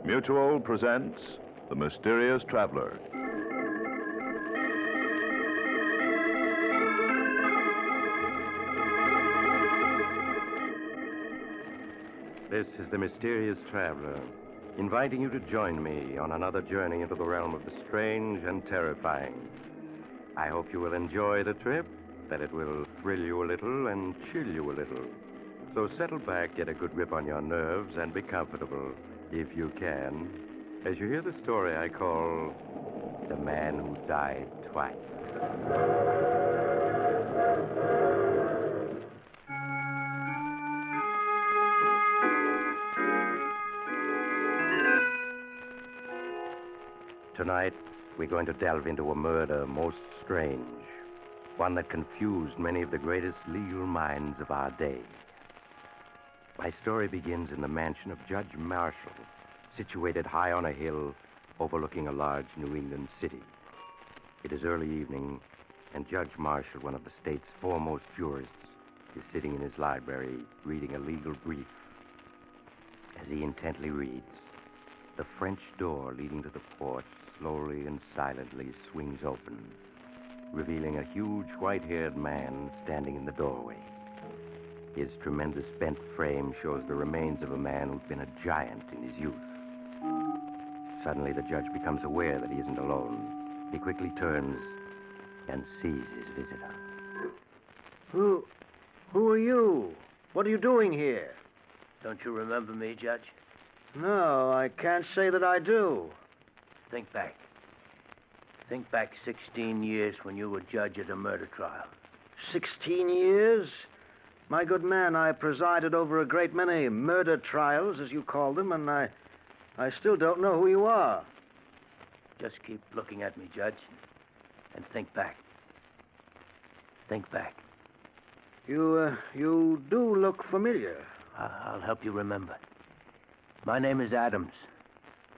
Mutual presents The Mysterious Traveler. This is The Mysterious Traveler, inviting you to join me on another journey into the realm of the strange and terrifying. I hope you will enjoy the trip, that it will thrill you a little and chill you a little. So settle back, get a good grip on your nerves, and be comfortable, if you can, as you hear the story I call The Man Who Died Twice. Tonight, we're going to delve into a murder most strange, one that confused many of the greatest legal minds of our day. My story begins in the mansion of Judge Marshall, situated high on a hill overlooking a large New England city. It is early evening, and Judge Marshall, one of the state's foremost jurists, is sitting in his library reading a legal brief. As he intently reads, the French door leading to the porch slowly and silently swings open, revealing a huge white-haired man standing in the doorway. His tremendous bent frame shows the remains of a man who'd been a giant in his youth. Suddenly, the judge becomes aware that he isn't alone. He quickly turns and sees his visitor. Who are you? What are you doing here? Don't you remember me, Judge? No, I can't say that I do. Think back. Think back 16 years when you were judge at a murder trial. 16 years? My good man, I presided over a great many murder trials, as you call them, and I still don't know who you are. Just keep looking at me, Judge, and think back. Think back. You do look familiar. I'll help you remember. My name is Adams.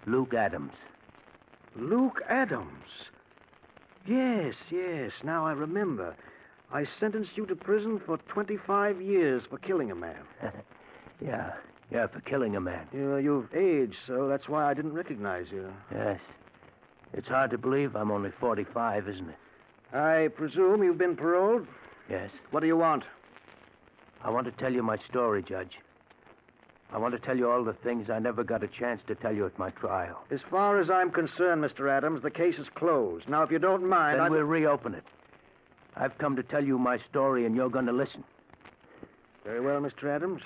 Luke Adams. Luke Adams. Yes, now I remember. I sentenced you to prison for 25 years for killing a man. Yeah, for killing a man. You've aged, so that's why I didn't recognize you. Yes. It's hard to believe I'm only 45, isn't it? I presume you've been paroled? Yes. What do you want? I want to tell you my story, Judge. I want to tell you all the things I never got a chance to tell you at my trial. As far as I'm concerned, Mr. Adams, the case is closed. Now, if you don't mind, Then we'll reopen it. I've come to tell you my story, and you're going to listen. Very well, Mr. Adams.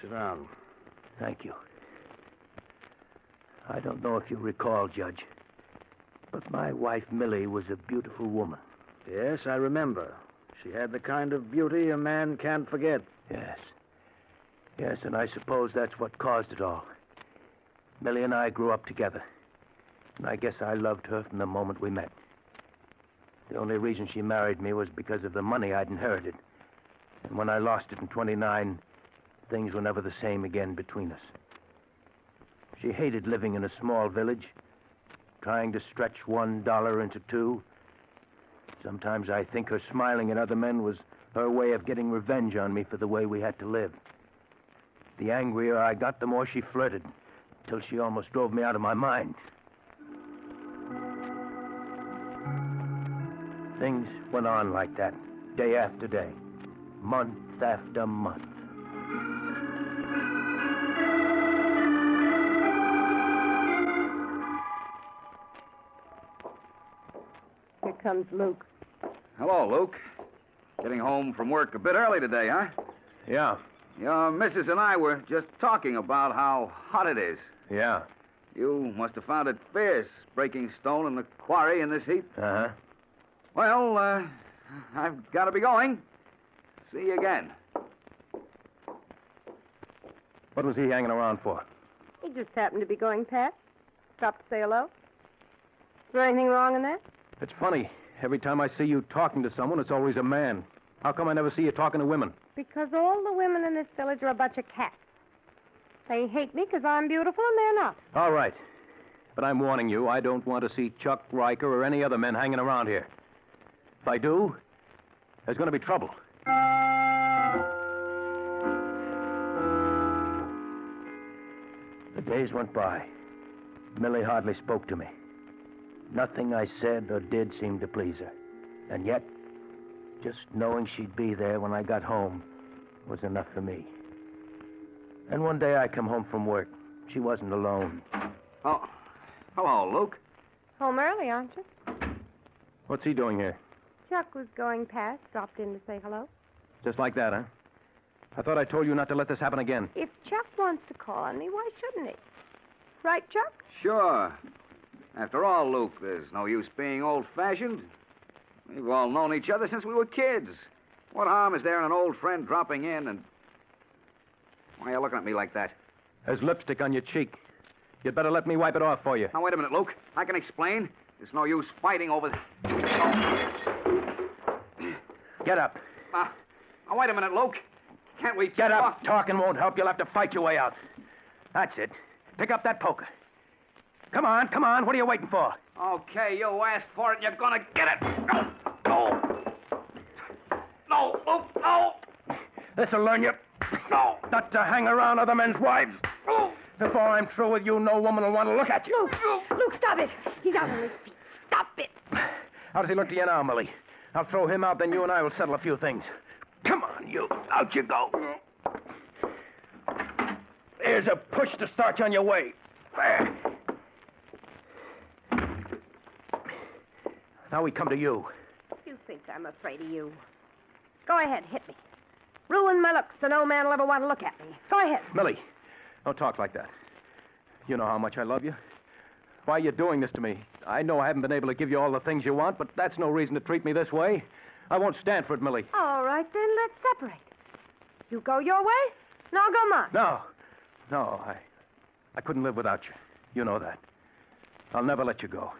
Sit down. Thank you. I don't know if you recall, Judge, but my wife, Millie, was a beautiful woman. Yes, I remember. She had the kind of beauty a man can't forget. Yes, and I suppose that's what caused it all. Millie and I grew up together, and I guess I loved her from the moment we met. The only reason she married me was because of the money I'd inherited. And when I lost it in 29, things were never the same again between us. She hated living in a small village, trying to stretch $1 into $2. Sometimes I think her smiling at other men was her way of getting revenge on me for the way we had to live. The angrier I got, the more she flirted, till she almost drove me out of my mind. Things went on like that, day after day, month after month. Here comes Luke. Hello, Luke. Getting home from work a bit early today, huh? Yeah. Your missus and I were just talking about how hot it is. Yeah. You must have found it fierce, breaking stone in the quarry in this heat. Uh-huh. Well, I've got to be going. See you again. What was he hanging around for? He just happened to be going past. Stopped to say hello. Is there anything wrong in that? It's funny. Every time I see you talking to someone, it's always a man. How come I never see you talking to women? Because all the women in this village are a bunch of cats. They hate me because I'm beautiful and they're not. All right. But I'm warning you, I don't want to see Chuck Riker or any other men hanging around here. If I do, there's going to be trouble. The days went by. Millie hardly spoke to me. Nothing I said or did seemed to please her. And yet, just knowing she'd be there when I got home was enough for me. And one day I come home from work. She wasn't alone. Oh, hello, Luke. Home early, aren't you? What's he doing here? Chuck was going past, dropped in to say hello. Just like that, huh? I thought I told you not to let this happen again. If Chuck wants to call on me, why shouldn't he? Right, Chuck? Sure. After all, Luke, there's no use being old-fashioned. We've all known each other since we were kids. What harm is there in an old friend dropping in and... Why are you looking at me like that? There's lipstick on your cheek. You'd better let me wipe it off for you. Now, wait a minute, Luke. I can explain. There's no use fighting over... Get up. Now, wait a minute, Luke. Can't we... Get up. Talking won't help. You'll have to fight your way out. That's it. Pick up that poker. Come on, come on. What are you waiting for? Okay, you asked for it, and you're gonna get it. No, no. No, Luke, no. This'll learn you. No. Not to hang around other men's wives. No. Before I'm through with you, no woman will want to look at you. Luke, stop it. He's out on his feet. Stop it. How does he look to you now, Millie? I'll throw him out, then you and I will settle a few things. Come on, you. Out you go. Here's a push to start you on your way. There. Now we come to you. You think I'm afraid of you. Go ahead, hit me. Ruin my looks so no man will ever want to look at me. Go ahead. Millie, don't talk like that. You know how much I love you. Why are you doing this to me? I know I haven't been able to give you all the things you want, but that's no reason to treat me this way. I won't stand for it, Millie. All right, then let's separate. You go your way, and I'll go mine. No, I couldn't live without you. You know that. I'll never let you go.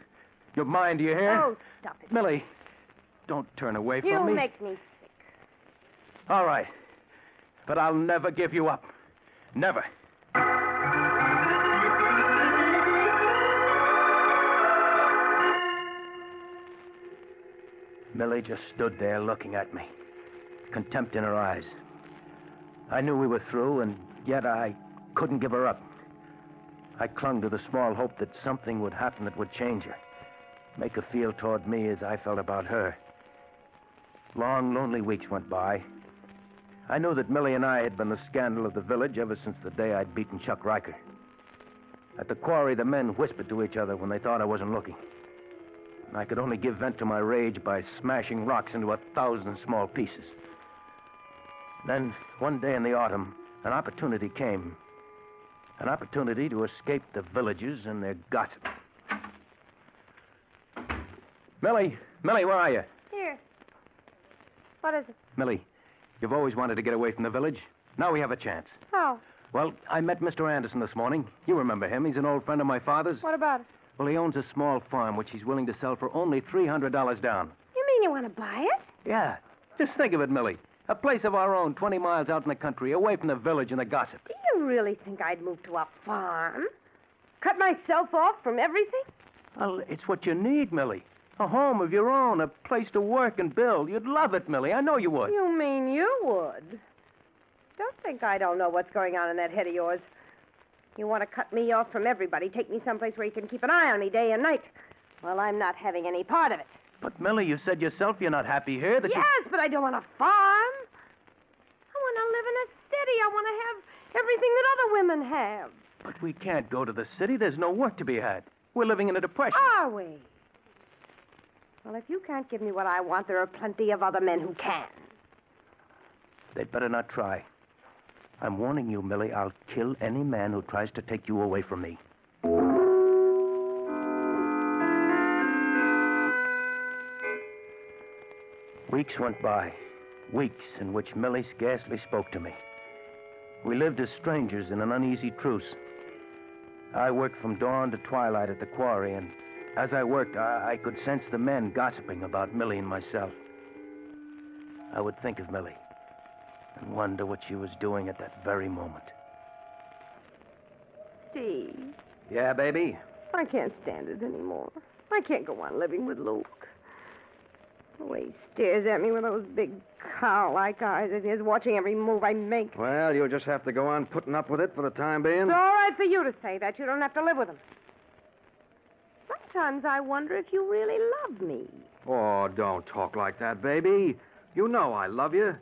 You're mine, do you hear? Oh, stop it. Millie, don't turn away from You me. make me sick. All right. But I'll never give you up. Never. Millie just stood there looking at me, contempt in her eyes. I knew we were through, and yet I couldn't give her up. I clung to the small hope that something would happen that would change her, make her feel toward me as I felt about her. Long, lonely weeks went by. I knew that Millie and I had been the scandal of the village ever since the day I'd beaten Chuck Riker. At the quarry, the men whispered to each other when they thought I wasn't looking. I could only give vent to my rage by smashing rocks into 1,000 small pieces. Then, one day in the autumn, an opportunity came. An opportunity to escape the villagers and their gossip. Millie, where are you? Here. What is it? Millie, you've always wanted to get away from the village. Now we have a chance. Oh, Well, I met Mr. Anderson this morning. You remember him. He's an old friend of my father's. what about it? Well, he owns a small farm which he's willing to sell for only $300 down. You mean you want to buy it? Yeah. Just think of it, Millie. A place of our own, 20 miles out in the country, away from the village and the gossip. Do you really think I'd move to a farm? Cut myself off from everything? Well, it's what you need, Millie. A home of your own, a place to work and build. You'd love it, Millie. I know you would. You mean you would? Don't think I don't know what's going on in that head of yours. You want to cut me off from everybody, take me someplace where you can keep an eye on me day and night. Well, I'm not having any part of it. But, Millie, you said yourself you're not happy here. Yes, but I don't want a farm. I want to live in a city. I want to have everything that other women have. But we can't go to the city. There's no work to be had. We're living in a depression. Are we? Well, if you can't give me what I want, there are plenty of other men who can. They'd better not try. I'm warning you, Millie, I'll kill any man who tries to take you away from me. Weeks went by. Weeks in which Millie scarcely spoke to me. We lived as strangers in an uneasy truce. I worked from dawn to twilight at the quarry, and as I worked, I could sense the men gossiping about Millie and myself. I would think of Millie and wonder what she was doing at that very moment. Steve, Yeah, baby? I can't stand it anymore. I can't go on living with Luke. The way he stares at me with those big cow-like eyes of his, watching every move I make. Well, you'll just have to go on putting up with it for the time being. It's all right for you to say that. You don't have to live with him. Sometimes I wonder if you really love me. Oh, don't talk like that, baby. You know I love you.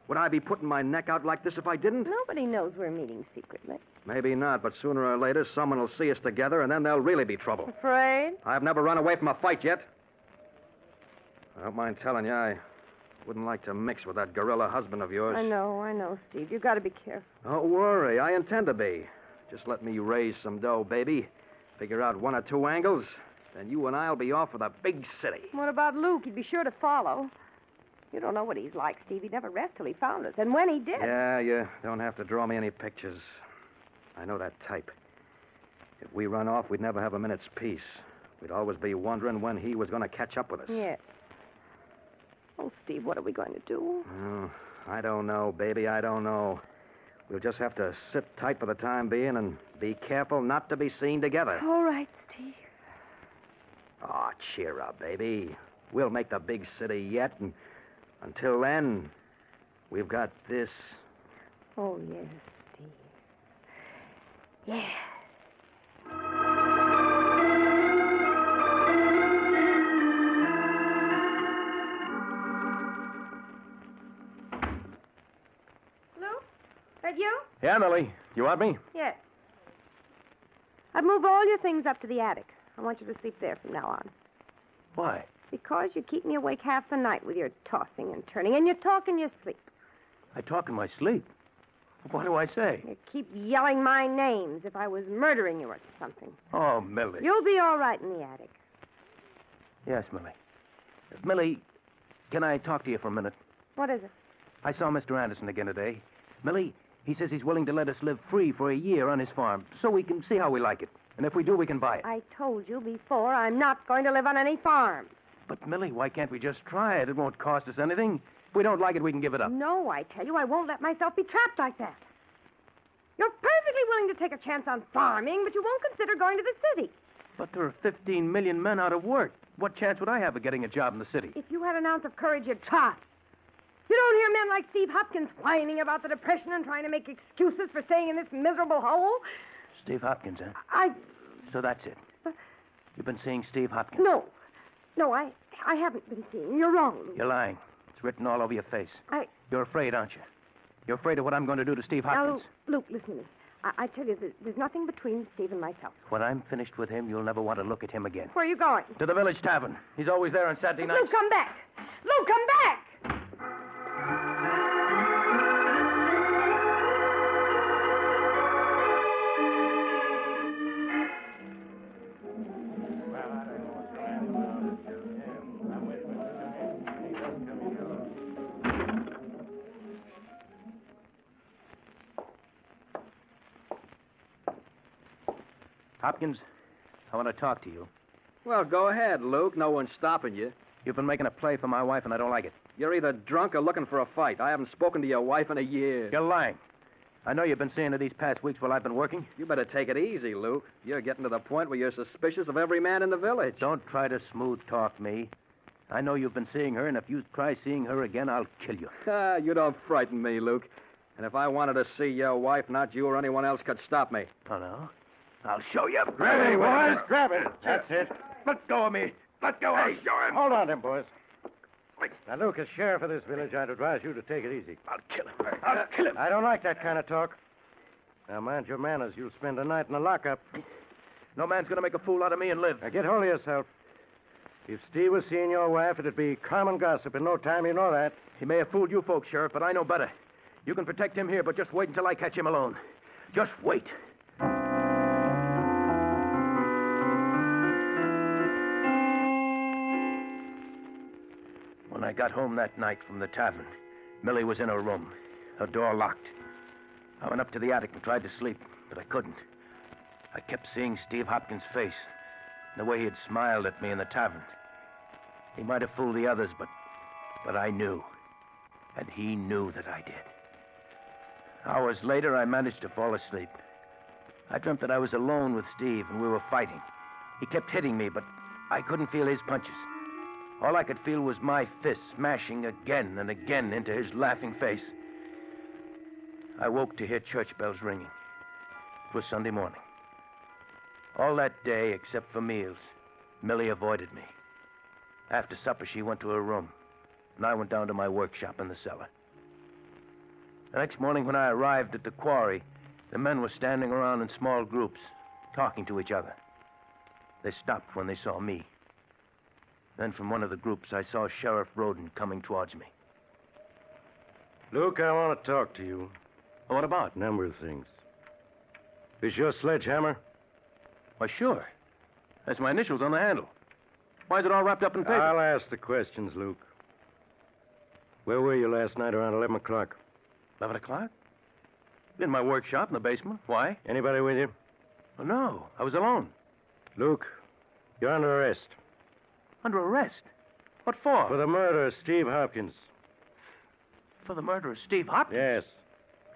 Would I be putting my neck out like this if I didn't? Nobody knows we're meeting secretly. Maybe not, but sooner or later someone will see us together, and then there'll really be trouble. Afraid? I've never run away from a fight yet. I don't mind telling you, I wouldn't like to mix with that gorilla husband of yours. I know, Steve. You got to be careful. Don't worry, I intend to be. Just let me raise some dough, baby. Figure out one or two angles, then you and I'll be off for the big city. What about Luke? He'd be sure to follow. You don't know what he's like, Steve. He'd never rest till he found us. And when he did... Yeah, you don't have to draw me any pictures. I know that type. If we run off, we'd never have a minute's peace. We'd always be wondering when he was going to catch up with us. Yes. Oh, Steve, what are we going to do? Oh, I don't know, baby. I don't know. We'll just have to sit tight for the time being and be careful not to be seen together. All right, Steve. Oh, cheer up, baby. We'll make the big city yet, and until then, we've got this. Oh, yes, Steve. Yes. Luke? That you? Yeah, Millie. You want me? Yes. I've moved all your things up to the attic. I want you to sleep there from now on. Why? Because you keep me awake half the night with your tossing and turning, and you talk in your sleep. I talk in my sleep. What do I say? You keep yelling my names if I was murdering you or something. Oh, Millie. You'll be all right in the attic. Yes, Millie. Millie, can I talk to you for a minute? What is it? I saw Mr. Anderson again today. Millie, he says he's willing to let us live free for a year on his farm so we can see how we like it. And if we do, we can buy it. I told you before I'm not going to live on any farm. But, Millie, why can't we just try it? It won't cost us anything. If we don't like it, we can give it up. No, I tell you, I won't let myself be trapped like that. You're perfectly willing to take a chance on farming, but you won't consider going to the city. But there are 15 million men out of work. What chance would I have of getting a job in the city? If you had an ounce of courage, you'd try. You don't hear men like Steve Hopkins whining about the Depression and trying to make excuses for staying in this miserable hole. Steve Hopkins, huh? I... So that's it. You've been seeing Steve Hopkins? No, I haven't been seeing. You're wrong, Luke. You're lying. It's written all over your face. I... You're afraid, aren't you? You're afraid of what I'm going to do to Steve Hopkins. Now, Luke, listen to me. I tell you, there's nothing between Steve and myself. When I'm finished with him, you'll never want to look at him again. Where are you going? To the village tavern. He's always there on Saturday nights. Luke, come back! Luke, come back! Hopkins, I want to talk to you. Well, go ahead, Luke. No one's stopping you. You've been making a play for my wife, and I don't like it. You're either drunk or looking for a fight. I haven't spoken to your wife in a year. You're lying. I know you've been seeing her these past weeks while I've been working. You better take it easy, Luke. You're getting to the point where you're suspicious of every man in the village. Don't try to smooth talk me. I know you've been seeing her, and if you try seeing her again, I'll kill you. You don't frighten me, Luke. And if I wanted to see your wife, not you or anyone else could stop me. Oh, no? I'll show you. Grab it, boys. Grab it. That's it. Let go of me. Let go of me. Show him. Hold on, them boys. Now, Luke, as sheriff of this village, I'd advise you to take it easy. I'll kill him. I'll kill him. I don't like that kind of talk. Now, mind your manners. You'll spend the night in the lockup. No man's going to make a fool out of me and live. Now, get hold of yourself. If Steve was seeing your wife, it'd be common gossip in no time. You know that. He may have fooled you folks, Sheriff, but I know better. You can protect him here, but just wait until I catch him alone. Just wait. When I got home that night from the tavern, Millie was in her room, her door locked. I went up to the attic and tried to sleep, but I couldn't. I kept seeing Steve Hopkins' face, the way he had smiled at me in the tavern. He might have fooled the others, but I knew. And he knew that I did. Hours later, I managed to fall asleep. I dreamt that I was alone with Steve and we were fighting. He kept hitting me, but I couldn't feel his punches. All I could feel was my fists smashing again and again into his laughing face. I woke to hear church bells ringing. It was Sunday morning. All that day, except for meals, Millie avoided me. After supper, she went to her room, and I went down to my workshop in the cellar. The next morning, when I arrived at the quarry, the men were standing around in small groups, talking to each other. They stopped when they saw me. Then from one of the groups, I saw Sheriff Roden coming towards me. Luke, I want to talk to you. What about? Number of things. Is your sledgehammer? Why, sure. That's my initials on the handle. Why is it all wrapped up in paper? I'll ask the questions, Luke. Where were you last night around 11 o'clock? 11 o'clock? In my workshop in the basement. Why? Anybody with you? Oh, no, I was alone. Luke, you're under arrest. Under arrest? What for? For the murder of Steve Hopkins. For the murder of Steve Hopkins? Yes.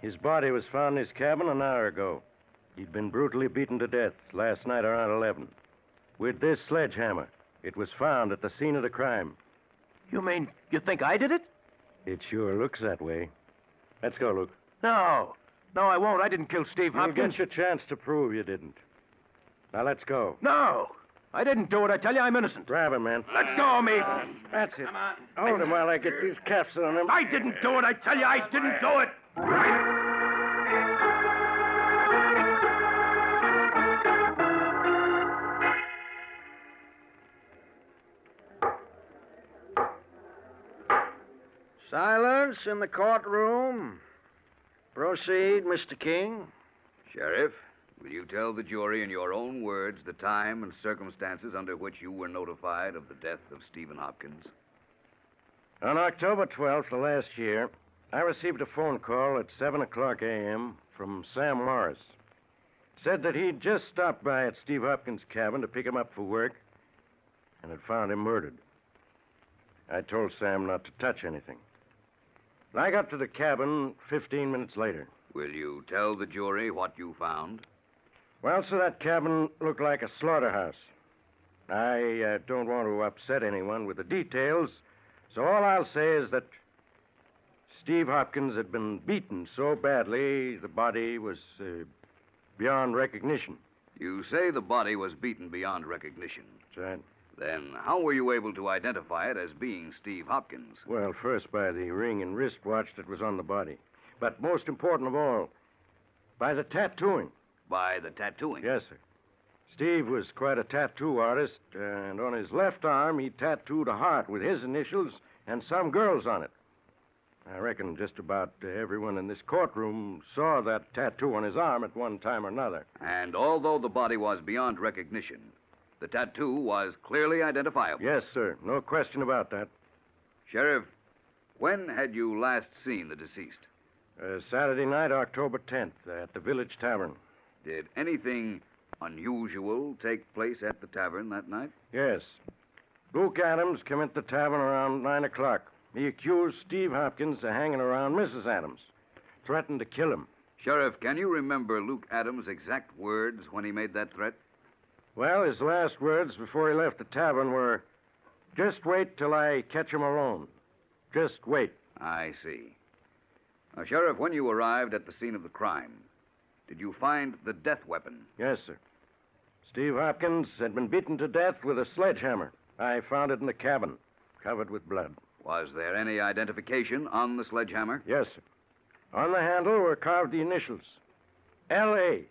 His body was found in his cabin an hour ago. He'd been brutally beaten to death last night around 11. With this sledgehammer. It was found at the scene of the crime. You mean you think I did it? It sure looks that way. Let's go, Luke. No. No, I won't. I didn't kill Steve You'll Hopkins. get your chance to prove you didn't. Now, let's go. No. I didn't do it. I tell you, I'm innocent. Grab him, man. Let go of me. That's it. Hold him while I get these cuffs on him. I didn't do it. I tell you, I didn't do it. Silence in the courtroom. Proceed, Mr. King. Sheriff, will you tell the jury in your own words the time and circumstances under which you were notified of the death of Stephen Hopkins? On October 12th of last year, I received a phone call at 7 o'clock a.m. from Sam Morris. Said that he'd just stopped by at Steve Hopkins' cabin to pick him up for work and had found him murdered. I told Sam not to touch anything. I got to the cabin 15 minutes later. Will you tell the jury what you found? Well, sir, that cabin looked like a slaughterhouse. I don't want to upset anyone with the details, so all I'll say is that Steve Hopkins had been beaten so badly the body was beyond recognition. You say the body was beaten beyond recognition. That's right. Then how were you able to identify it as being Steve Hopkins? Well, first by the ring and wristwatch that was on the body. But most important of all, by the tattooing. By the tattooing? Yes, sir. Steve was quite a tattoo artist, and on his left arm he tattooed a heart with his initials and some girls on it. I reckon just about everyone in this courtroom saw that tattoo on his arm at one time or another. And although the body was beyond recognition, the tattoo was clearly identifiable. Yes, sir. No question about that. Sheriff, when had you last seen the deceased? Saturday night, October 10th, at the Village Tavern. Did anything unusual take place at the tavern that night? Yes. Luke Adams came into the tavern around 9 o'clock. He accused Steve Hopkins of hanging around Mrs. Adams, threatened to kill him. Sheriff, can you remember Luke Adams' exact words when he made that threat? Well, his last words before he left the tavern were, "Just wait till I catch him alone. Just wait." I see. Now, Sheriff, when you arrived at the scene of the crime, did you find the death weapon? Yes, sir. Steve Hopkins had been beaten to death with a sledgehammer. I found it in the cabin, covered with blood. Was there any identification on the sledgehammer? Yes, sir. On the handle were carved the initials, L.A.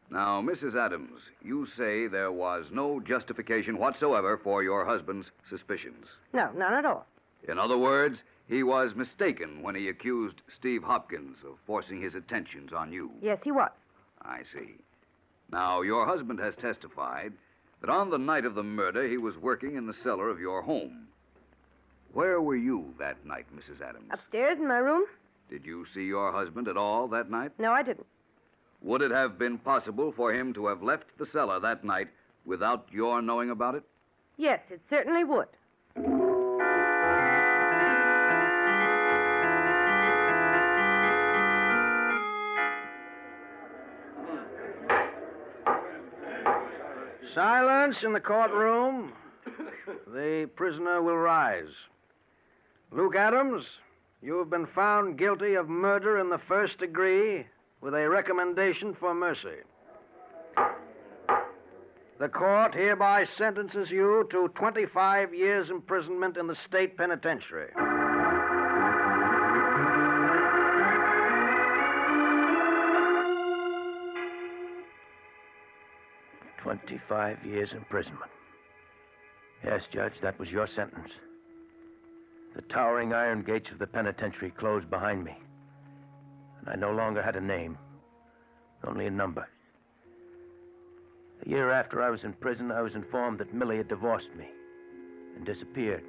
Now, Mrs. Adams, you say there was no justification whatsoever for your husband's suspicions. No, none at all. In other words, he was mistaken when he accused Steve Hopkins of forcing his attentions on you. Yes, he was. I see. Now, your husband has testified that on the night of the murder, he was working in the cellar of your home. Where were you that night, Mrs. Adams? Upstairs in my room? Did you see your husband at all that night? No, I didn't. Would it have been possible for him to have left the cellar that night without your knowing about it? Yes, it certainly would. Silence in the courtroom. The prisoner will rise. Luke Adams, You have been found guilty of murder in the first degree with a recommendation for mercy. The court hereby sentences you to 25 years imprisonment in the state penitentiary. 25 years imprisonment. Yes, Judge, that was your sentence. The towering iron gates of the penitentiary closed behind me. And I no longer had a name, only a number. A year after I was in prison, I was informed that Millie had divorced me and disappeared.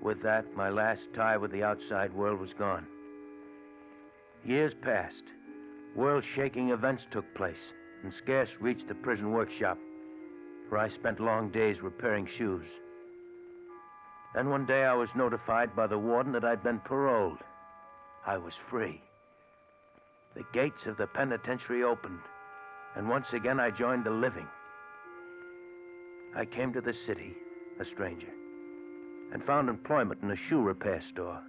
With that, my last tie with the outside world was gone. Years passed. World-shaking events took place and scarce reached the prison workshop, where I spent long days repairing shoes. Then one day I was notified by the warden that I'd been paroled. I was free. The gates of the penitentiary opened, and once again I joined the living. I came to the city, a stranger, and found employment in a shoe repair store.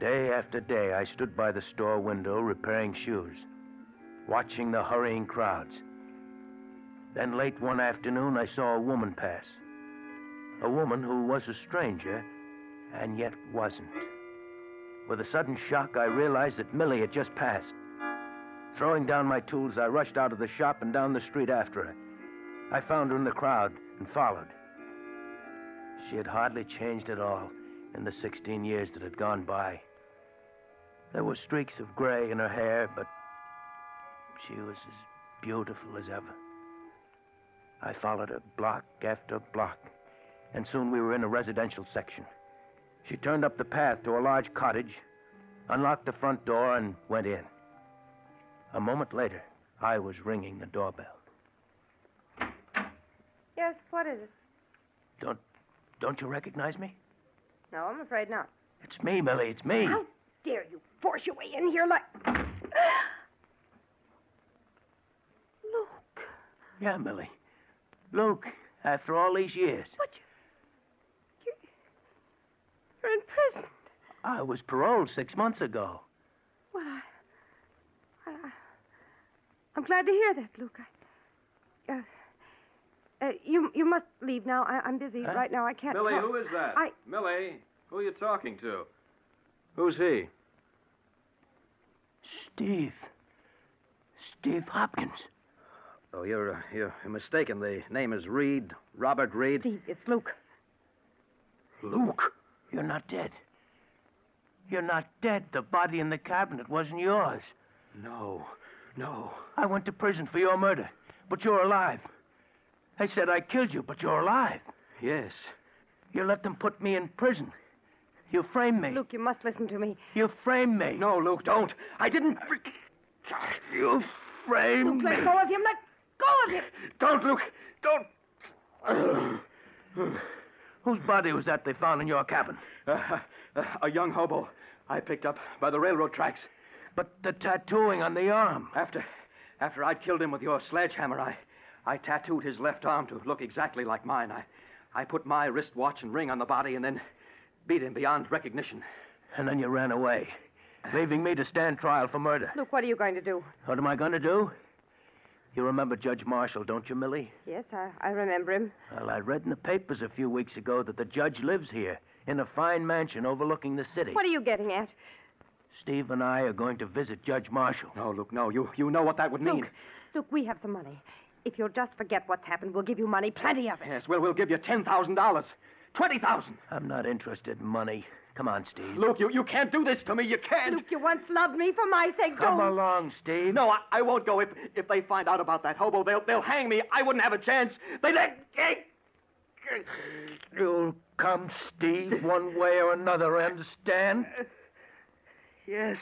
Day after day, I stood by the store window repairing shoes, watching the hurrying crowds. Then late one afternoon, I saw a woman pass. A woman who was a stranger, and yet wasn't. With a sudden shock, I realized that Millie had just passed. Throwing down my tools, I rushed out of the shop and down the street after her. I found her in the crowd and followed. She had hardly changed at all in the 16 years that had gone by. There were streaks of gray in her hair, but she was as beautiful as ever. I followed her block after block, and soon we were in a residential section. She turned up the path to a large cottage, unlocked the front door, and went in. A moment later, I was ringing the doorbell. Yes, what is it? Don't you recognize me? No, I'm afraid not. It's me, Millie, it's me. How dare you force your way in here like... Luke. Yeah, Millie. Luke, after all these years. But you're in prison. I was paroled 6 months ago. Well, I'm glad to hear that, Luke. You must leave now. I'm busy right now. I can't Millie, talk. who is that? Millie, who are you talking to? Who's he? Steve Hopkins. Oh, you're mistaken. The name is Reed, Robert Reed. Steve, it's Luke. Luke? You're not dead. You're not dead. The body in the cabinet wasn't yours. No. I went to prison for your murder, but you're alive. They said I killed you, but you're alive. Yes. You let them put me in prison. You framed me. Luke, you must listen to me. You framed me. No, Luke, don't. I didn't... You framed Luke, me. let go of him. Let go of him. Don't, Luke. Don't. Whose body was that they found in your cabin? A young hobo I picked up by the railroad tracks. But the tattooing on the arm. After I'd killed him with your sledgehammer, I tattooed his left arm to look exactly like mine. I put my wristwatch and ring on the body and then beat him beyond recognition. And then you ran away, leaving me to stand trial for murder. Luke, what are you going to do? What am I going to do? You remember Judge Marshall, don't you, Millie? Yes, I remember him. Well, I read in the papers a few weeks ago that the judge lives here in a fine mansion overlooking the city. What are you getting at? Steve and I are going to visit Judge Marshall. No, Luke, no. You know what that would mean. Luke, we have some money. If you'll just forget what's happened, we'll give you money, plenty of it. Yes, we'll give you $10,000. $20,000. I'm not interested in money. Come on, Steve. Luke, you can't do this to me. You can't. Luke, you once loved me. For my sake, Come don't. along, Steve. No, I won't go. If they find out about that hobo, they'll hang me. I wouldn't have a chance. You'll come, Steve, one way or another, understand? Yes.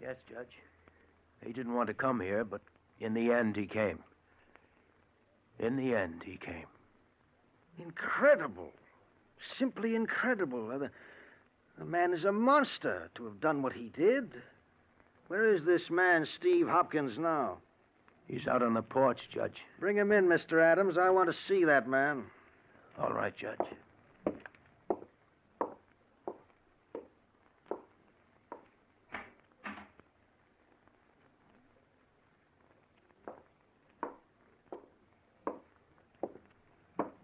Yes, Judge. He didn't want to come here, but in the end, he came. Incredible. Simply incredible. The man is a monster to have done what he did. Where is this man, Steve Hopkins, now? He's out on the porch, Judge. Bring him in, Mr. Adams. I want to see that man. All right, Judge.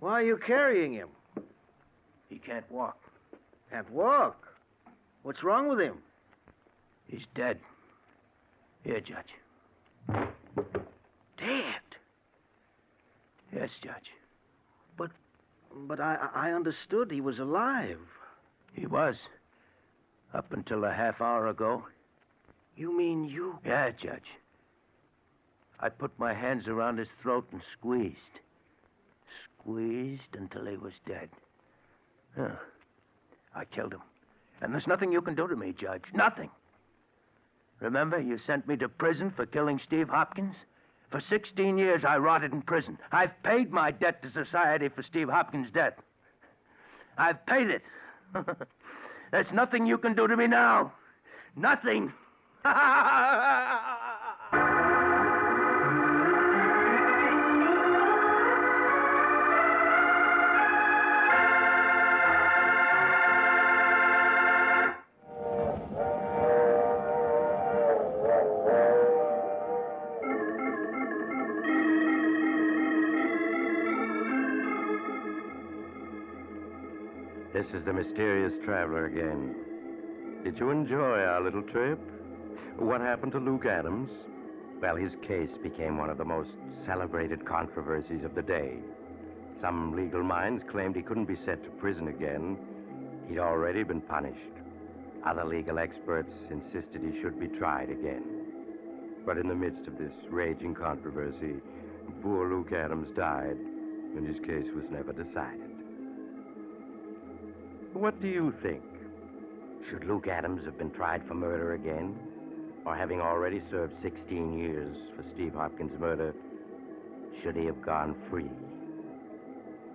Why are you carrying him? He can't walk. Can't walk. What's wrong with him? He's dead. Here, Judge. Dead? Yes, Judge. But I understood he was alive. He was. Up until a half hour ago. You mean you... Yeah, Judge. I put my hands around his throat and squeezed. Squeezed until he was dead. Huh. I killed him. And there's nothing you can do to me, Judge. Nothing. Remember, you sent me to prison for killing Steve Hopkins? For 16 years, I rotted in prison. I've paid my debt to society for Steve Hopkins' death. I've paid it. There's nothing you can do to me now. Nothing. This is the mysterious traveler again. Did you enjoy our little trip? What happened to Luke Adams? Well, his case became one of the most celebrated controversies of the day. Some legal minds claimed he couldn't be sent to prison again. He'd already been punished. Other legal experts insisted he should be tried again. But in the midst of this raging controversy, poor Luke Adams died, and his case was never decided. What do you think? Should Luke Adams have been tried for murder again? Or having already served 16 years for Steve Hopkins' murder, should he have gone free?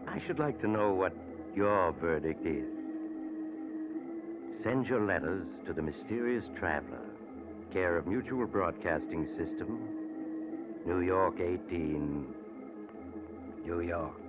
I should like to know what your verdict is. Send your letters to the Mysterious Traveler, care of Mutual Broadcasting System, New York 18, New York.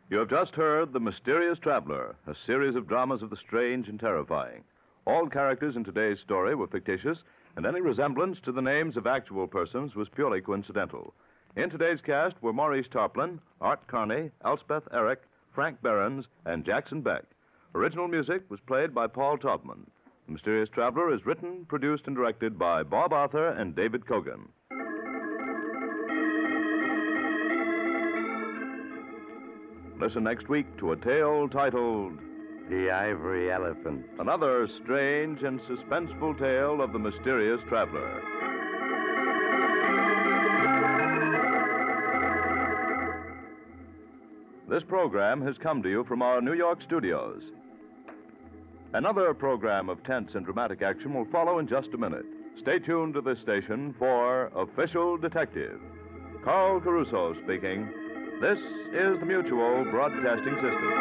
You have just heard The Mysterious Traveler, a series of dramas of the strange and terrifying. All characters in today's story were fictitious, and any resemblance to the names of actual persons was purely coincidental. In today's cast were Maurice Tarplin, Art Carney, Elspeth Eric, Frank Behrens, and Jackson Beck. Original music was played by Paul Taubman. The Mysterious Traveler is written, produced, and directed by Bob Arthur and David Kogan. Listen next week to a tale titled The Ivory Elephant. Another strange and suspenseful tale of the mysterious traveler. This program has come to you from our New York studios. Another program of tense and dramatic action will follow in just a minute. Stay tuned to this station for Official Detective. Carl Caruso speaking. This is the Mutual Broadcasting System.